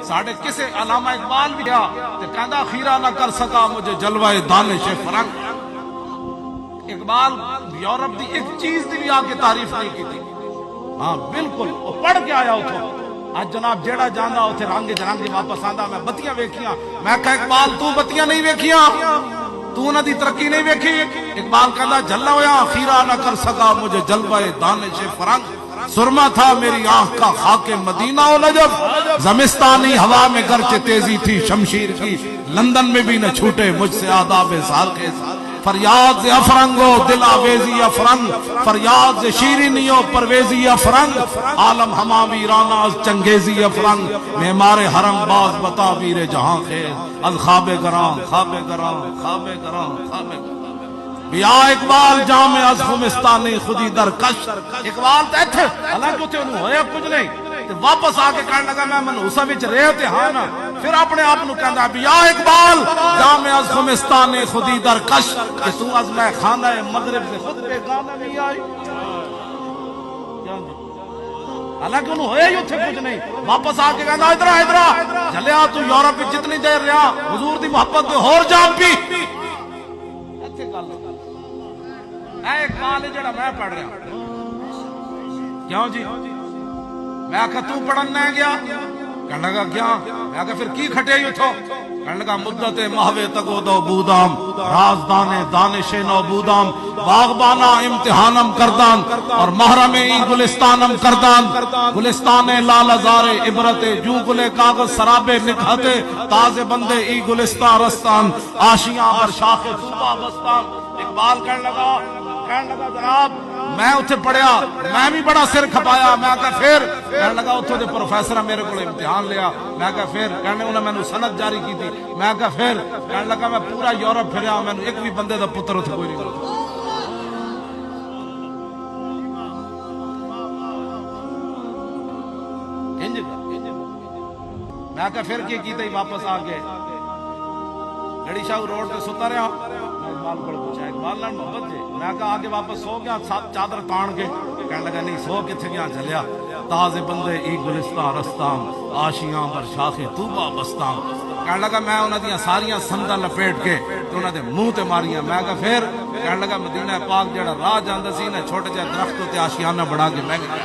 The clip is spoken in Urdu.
ساڑھے کسے علامہ اقبال بھی کیا تے کہندا خیرہ نہ کر سکا مجھے جلوہ دانش فرنگ. اقبال یورپ دی ایک چیز دی بھی آ کے تعریف نہیں کی تھی. ہاں بالکل وہ پڑھ کے آیا اتھوں. آج جناب جیڑا جانا اتھے رنگ جرنگ واپس آندا میں بتیاں ویکھیاں. میں کہا اقبال تو بتیاں نہیں ویکھیاں, تو نہ دی ترقی نہیں ویکھی. اقبال کہندا جھلا ہویا خیرہ نہ کر سکا مجھے جلوہ دانش فرنگ. سرما تھا میری آنکھ کا خاک مدینہ و نجف, زمستانی ہوا میں گرچہ تیزی تھی شمشیر کی, لندن میں بھی نہ چھوٹے مجھ سے آداب ساقے. فریاد سے افرنگو دل آویزی افرنگ, فریاد سے شیرینیو پرویزی افرنگ, عالم ہما ویرانا از چنگیزی افرنگ, معمار حرم باز بتا ویر جہاں خیز, از خواب گران خواب گران خواب گران خواب گران. بیا اقبال جامع از خمستانی خودی در کش. اقبال تے تھے حالانکہ اتنے انہوں ہویا کچھ نہیں, واپس آ کے کہنے لگا میں منحوسہ وچ رہے تے ہاں نا. پھر اپنے آپ نو کہندا بیا اقبال جامع از خمستانی خودی در کش, کہ تو از میں خانہ مغرب سے خود پہ گانا نہیں آئی. حالانکہ انہوں ہویا ہی اتنے کچھ نہیں, واپس آ کے کہندا ادھر ادھر جلیا تو یورپ وچ جتنی دیر رہا حضور دی محبت دے ہور جام پی. ایتھے گل اے اقبال ہے جڑا میں پڑھ رہا. کیوں جی میں کہا تو پڑھن نہ گیا؟ کہنے لگا کیا؟ میں کہا پھر کی کھٹے ہی اتھو؟ کہنے لگا مدت مہوے تگو دو بودام, رازدان دانش نو بودام, باغبانا امتحانم کردان اور محرم ای گلستانم کردان. گلستان لال ازار عبرت جو گلے کاغذ سرابے نکھاتے, تازے بندے ای گلستان رستان, آشیاں بر شاخ طوبہ بستان. اقبال کہنے لگا جناب میں اتھے پڑھیا, میں بھی بڑا سر کھپایا. میں کہا پھر کہنے لگا اتھے دے پروفیسر میرے کو امتحان لیا. میں کہا پھر کہنے انہوں نے میں سند جاری کی تھی. میں کہا پھر کہنے لگا میں پورا یورپ پھریا, میں ایک بھی بندے دا پتر اتھے کوئی نہیں ملتا. میں کہا پھر کی تھی واپس آ کے گڑی شاہ روڈ تے ستا رہا. اقبال کو پوچھا اقبال لان محبت جی. میں کہا آگے واپس سو گیا چادر تان کے. کہنے لگا نہیں سو کتھے گیا جلیا, تازے بندے ای گلستان رستان, آشیاں بر شاخ طوبہ بستان. کہنے لگا میں انہاں دیاں ساریاں سنداں لپیٹ کے انہاں دے منہ تے ماریاں. میں کہا پھر کہنے لگا مدینہ پاک جڑا راہ جاندا سی نا چھوٹے جہے درخت تے آشیانہ بڑھا کے میں گیا.